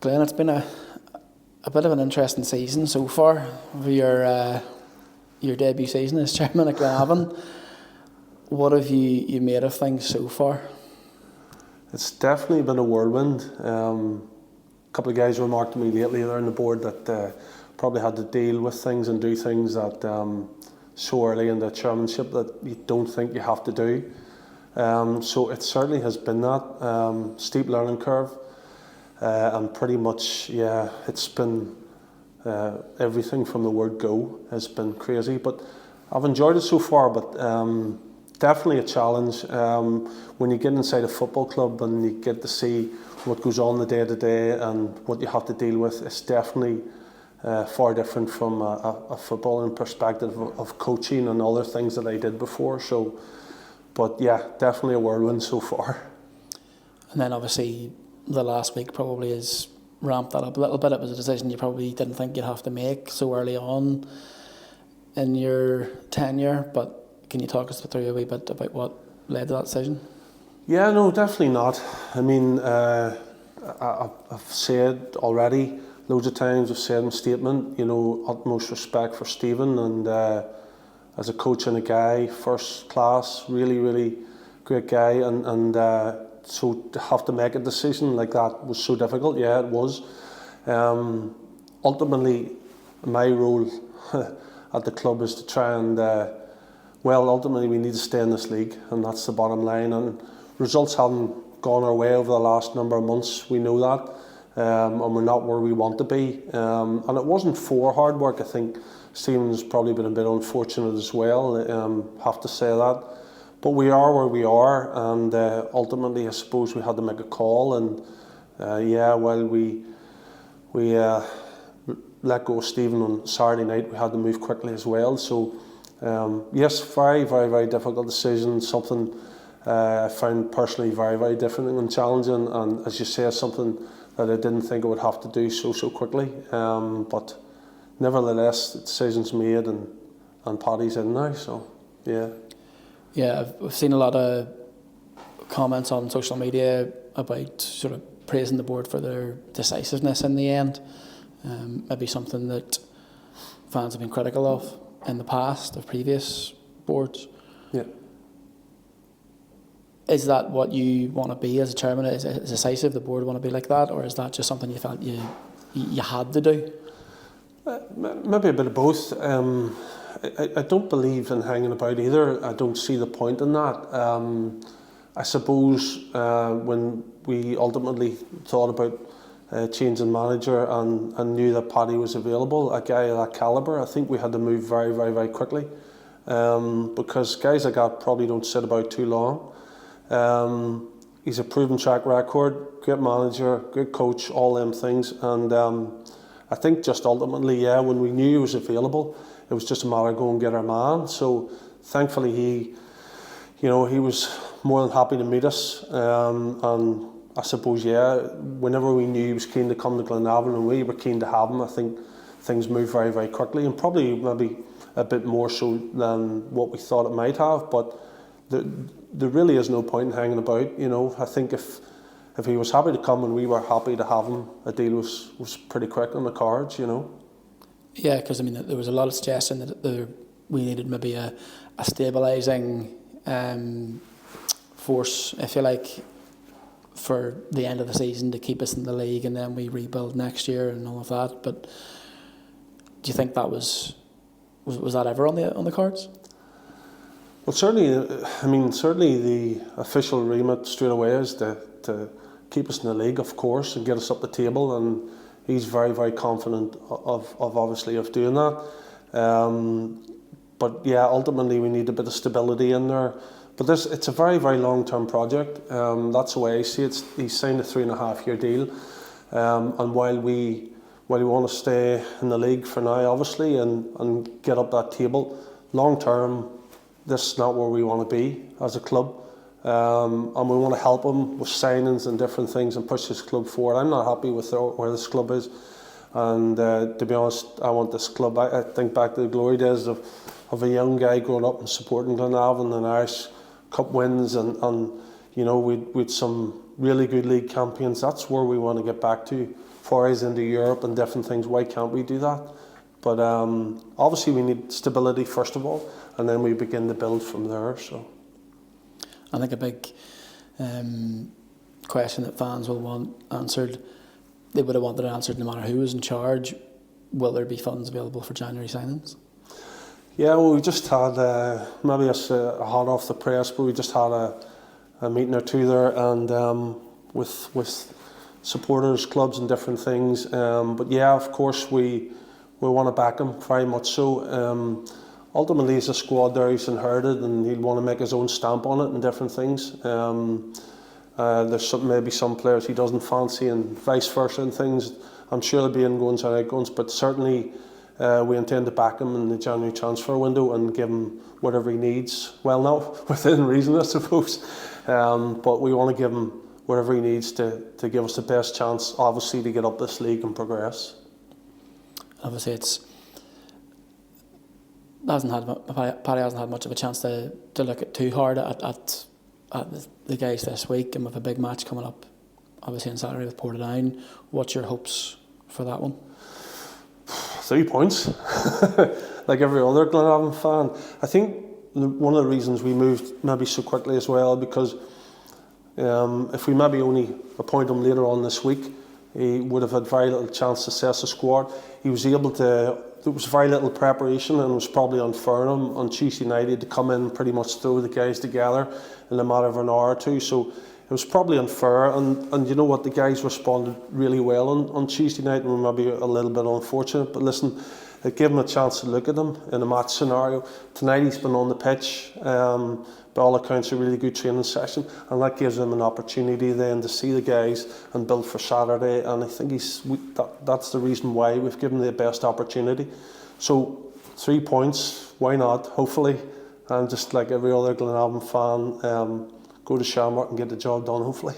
Glenn, it's been a bit of an interesting season so far for your debut season as chairman at Glenavon. What have you made of things so far? It's definitely been a whirlwind. A couple of guys remarked to me lately around the board that probably had to deal with things and do things that so early in the chairmanship that you don't think you have to do. So it certainly has been that steep learning curve, and pretty much, yeah, it's been everything from the word go has been crazy. But I've enjoyed it so far. But definitely a challenge when you get inside a football club and you get to see what goes on the day to day and what you have to deal with. It's definitely far different from a footballing perspective of coaching and other things that I did before. So, but yeah, definitely a whirlwind so far. And then obviously the last week probably has ramped that up a little bit. It was a decision you probably didn't think you'd have to make so early on in your tenure, but can you talk us through a wee bit about what led to that decision? Yeah, no, definitely not. I mean, I've said already loads of times, I've said in a statement, you know, utmost respect for Stephen, and as a coach and a guy, first class, really, really great guy, and so to have to make a decision like that was so difficult. Yeah, it was. Ultimately, my role at the club is to try and ultimately we need to stay in this league, and that's the bottom line. And results haven't gone our way over the last number of months. We know that, and we're not where we want to be. And it wasn't for hard work. I think Stephen's probably been a bit unfortunate as well. Have to say that. But we are where we are, and ultimately, I suppose we had to make a call. And while we let go of Stephen on Saturday night, we had to move quickly as well. So. Yes, very, very, very difficult decision, something I found personally very, very difficult and challenging, and as you say, something that I didn't think I would have to do so quickly, but nevertheless, the decision's made and Paddy's in now, so yeah. Yeah, I've seen a lot of comments on social media about sort of praising the board for their decisiveness in the end, maybe something that fans have been critical of in the past of previous boards. Yeah. Is that what you want to be as a chairman? Is it decisive, the board want to be like that, or is that just something you felt you had to do? Maybe a bit of both. I don't believe in hanging about either. I don't see the point in that. I suppose when we ultimately thought about changing manager and knew that Paddy was available, a guy of that calibre, I think we had to move very, very, very quickly, because guys like that probably don't sit about too long. He's a proven track record, great manager, great coach, all them things, and I think just ultimately, yeah, when we knew he was available, it was just a matter of go and get our man. So thankfully he was more than happy to meet us, and I suppose, yeah, whenever we knew he was keen to come to Glenavon and we were keen to have him, I think things moved very, very quickly, and probably maybe a bit more so than what we thought it might have. But there really is no point in hanging about. You know, I think if he was happy to come and we were happy to have him, a deal was pretty quick on the cards, you know. Yeah, because I mean, there was a lot of suggestion that we needed maybe a stabilising force, if you like, for the end of the season to keep us in the league, and then we rebuild next year and all of that. But do you think that was that ever on the cards? Well, certainly the official remit straight away is to keep us in the league, of course, and get us up the table, and he's very, very confident of obviously of doing that. But yeah, ultimately we need a bit of stability in there. But it's a very, very long-term project. That's the way I see it. He signed a 3.5-year deal, and while we want to stay in the league for now, obviously, and get up that table, long-term, this is not where we want to be as a club, and we want to help him with signings and different things and push this club forward. I'm not happy with where this club is, and to be honest, I want this club. I think back to the glory days of a young guy growing up and supporting Glenavon and Irish Cup wins, and you know, we'd some really good league campaigns. That's where we want to get back to. Forays into Europe and different things. Why can't we do that? But obviously we need stability first of all, and then we begin to build from there. So I think a big question that fans will want answered, they would have wanted answered no matter who was in charge. Will there be funds available for January signings? Yeah, well, we just had, maybe it's hot off the press, but we just had a meeting or two there, and with supporters, clubs and different things. But yeah, of course, we want to back him, very much so. Ultimately, he's a squad there he's inherited, and he'll want to make his own stamp on it and different things. There's maybe some players he doesn't fancy, and vice versa and things. I'm sure there'll be ingoings and outgoings, but certainly we intend to back him in the January transfer window and give him whatever he needs. Well, not within reason, I suppose, but we want to give him whatever he needs to give us the best chance, obviously, to get up this league and progress. Obviously, Paddy hasn't had much of a chance to look at too hard at the guys this week, and with a big match coming up, obviously on Saturday with Portadown. What's your hopes for that one? 3 points, like every other Glenavon fan. I think one of the reasons we moved maybe so quickly as well, because if we maybe only appoint him later on this week, he would have had very little chance to assess the squad. He was able to. There was very little preparation, and it was probably unfair on him on Tuesday night. He had to come in and pretty much throw the guys together in a matter of an hour or two. So it was probably unfair, and you know what, the guys responded really well on Tuesday night, and were maybe a little bit unfortunate. But listen, it gave him a chance to look at them in a match scenario. Tonight he's been on the pitch. By all accounts, a really good training session, and that gives him an opportunity then to see the guys and build for Saturday. And I think that's the reason why we've given him the best opportunity. So 3 points, why not? Hopefully, and just like every other Glenavon fan, go to Shamrock and get the job done. Hopefully.